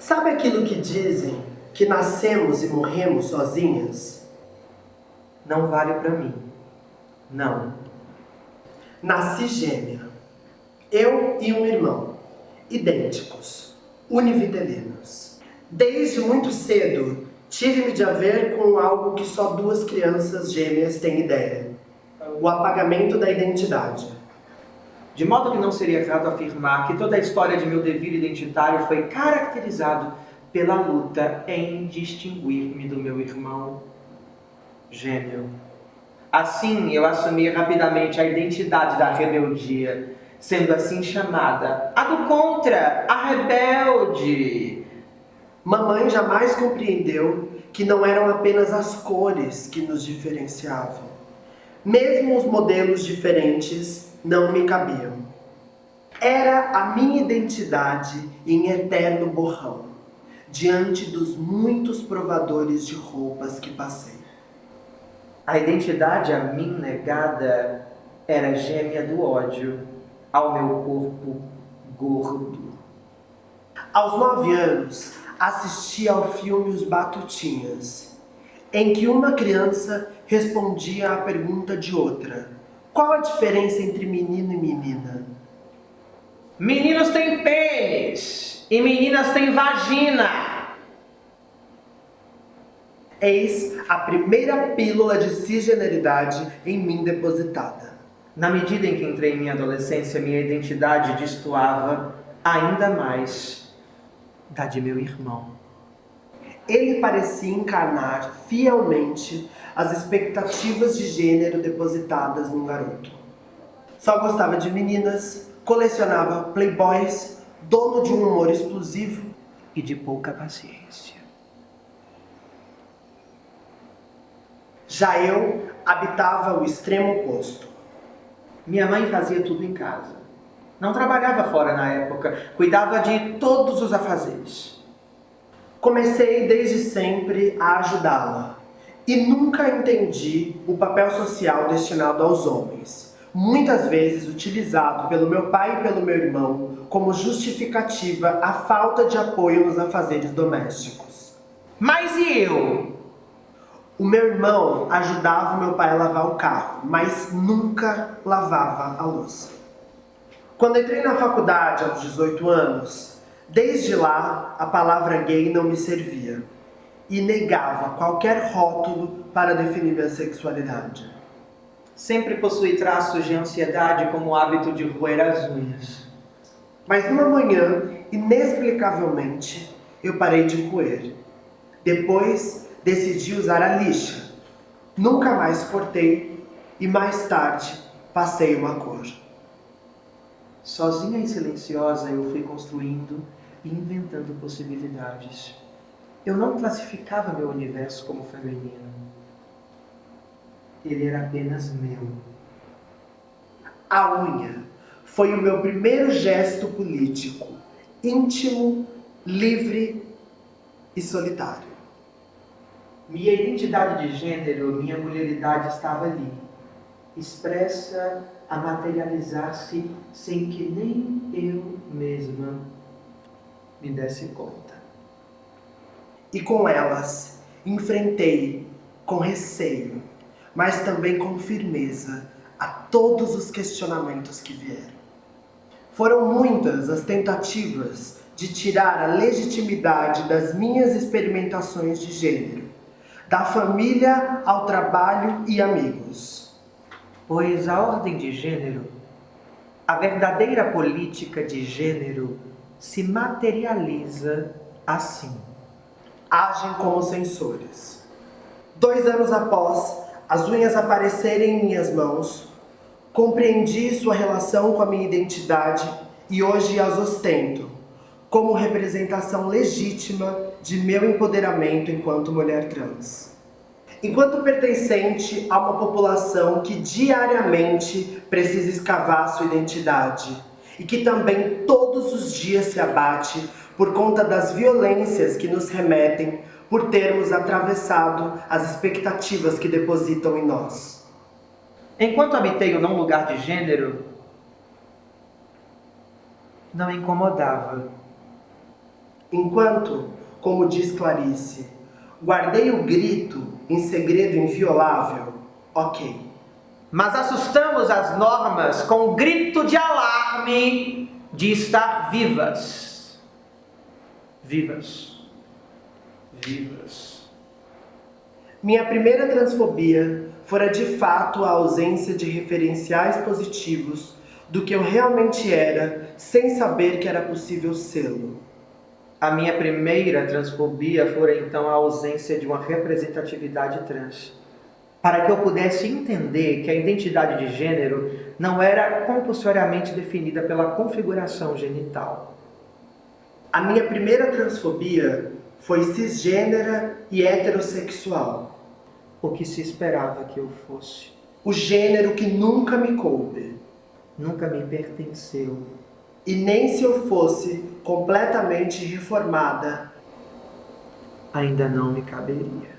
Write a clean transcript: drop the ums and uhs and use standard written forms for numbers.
Sabe aquilo que dizem, que nascemos e morremos sozinhas? Não vale pra mim. Não. Nasci gêmea. Eu e um irmão, idênticos, univitelinos. Desde muito cedo, tive-me de haver com algo que só duas crianças gêmeas têm ideia: o apagamento da identidade. De modo que não seria errado afirmar que toda a história de meu devir identitário foi caracterizado pela luta em distinguir-me do meu irmão gêmeo. Assim, eu assumi rapidamente a identidade da rebeldia, sendo assim chamada a do contra, a rebelde. Mamãe jamais compreendeu que não eram apenas as cores que nos diferenciavam. Mesmo os modelos diferentes não me cabiam. Era a minha identidade em eterno borrão, diante dos muitos provadores de roupas que passei. A identidade a mim negada era gêmea do ódio ao meu corpo gordo. Aos 9 anos, assisti ao filme Os Batutinhas, em que uma criança respondia à pergunta de outra: qual a diferença entre menino e menina? Meninos têm pênis e meninas têm vagina. Eis a primeira pílula de cisgeneridade em mim depositada. Na medida em que entrei em minha adolescência, minha identidade destoava ainda mais da de meu irmão. Ele parecia encarnar fielmente as expectativas de gênero depositadas num garoto. Só gostava de meninas, colecionava playboys, dono de um humor explosivo E de pouca paciência. Já eu habitava o extremo oposto. Minha mãe fazia tudo em casa. Não trabalhava fora na época, cuidava de todos os afazeres. Comecei desde sempre a ajudá-la e nunca entendi o papel social destinado aos homens, muitas vezes utilizado pelo meu pai e pelo meu irmão como justificativa à falta de apoio nos afazeres domésticos. Mas e eu? O meu irmão ajudava o meu pai a lavar o carro, mas nunca lavava a louça. Quando entrei na faculdade aos 18 anos, desde lá a palavra gay não me servia e negava qualquer rótulo para definir minha sexualidade. Sempre possui traços de ansiedade como o hábito de roer as unhas. Mas numa manhã, inexplicavelmente, eu parei de roer. Depois, decidi usar a lixa. Nunca mais cortei e mais tarde passei uma cor. Sozinha e silenciosa eu fui construindo e inventando possibilidades. Eu não classificava meu universo como feminino. Ele era apenas meu. A unha foi o meu primeiro gesto político, íntimo, livre e solitário. Minha identidade de gênero, minha mulheridade estava ali, expressa a materializar-se sem que nem eu mesma me desse conta. E com elas enfrentei com receio, mas também com firmeza a todos os questionamentos que vieram. Foram muitas as tentativas de tirar a legitimidade das minhas experimentações de gênero, da família ao trabalho e amigos. Pois a ordem de gênero, a verdadeira política de gênero, se materializa assim. Agem como sensores. 2 anos após as unhas aparecerem em minhas mãos, compreendi sua relação com a minha identidade e hoje as ostento, como representação legítima de meu empoderamento enquanto mulher trans. Enquanto pertencente a uma população que diariamente precisa escavar sua identidade e que também todos os dias se abate por conta das violências que nos remetem por termos atravessado as expectativas que depositam em nós. Enquanto habitei o não lugar de gênero, não incomodava. Enquanto, como diz Clarice, guardei o grito em segredo inviolável, ok. Mas assustamos as normas com o grito de alarme de estar vivas. Vivas. Vivas. Minha primeira transfobia fora de fato a ausência de referenciais positivos do que eu realmente era, sem saber que era possível sê-lo. A minha primeira transfobia fora então a ausência de uma representatividade trans, para que eu pudesse entender que a identidade de gênero não era compulsoriamente definida pela configuração genital. A minha primeira transfobia foi cisgênera e heterossexual. O que se esperava que eu fosse. O gênero que nunca me coube. Nunca me pertenceu. E nem se eu fosse completamente reformada, ainda não me caberia.